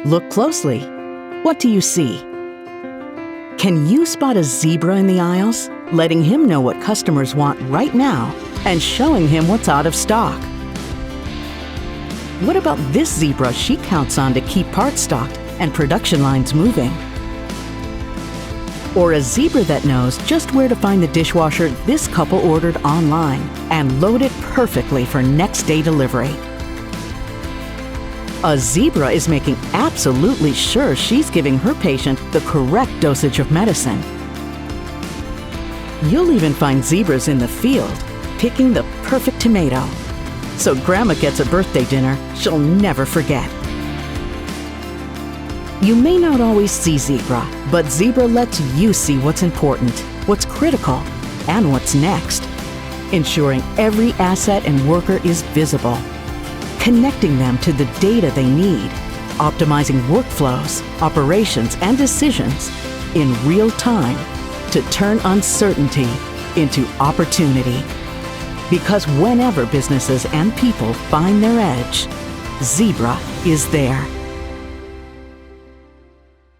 Look closely. What do you see? Can you spot a zebra in the aisles, letting him know what customers want right now and showing him what's out of stock? What about this zebra she counts on to keep parts stocked and production lines moving? Or a zebra that knows just where to find the dishwasher this couple ordered online and load it perfectly for next day delivery? A zebra is making absolutely sure she's giving her patient the correct dosage of medicine. You'll even find zebras in the field, picking the perfect tomato. So Grandma gets a birthday dinner she'll never forget. You may not always see zebra, but zebra lets you see what's important, what's critical, and what's next, ensuring every asset and worker is visible, connecting them to the data they need, optimizing workflows, operations, and decisions in real time to turn uncertainty into opportunity. Because whenever businesses and people find their edge, Zebra is there.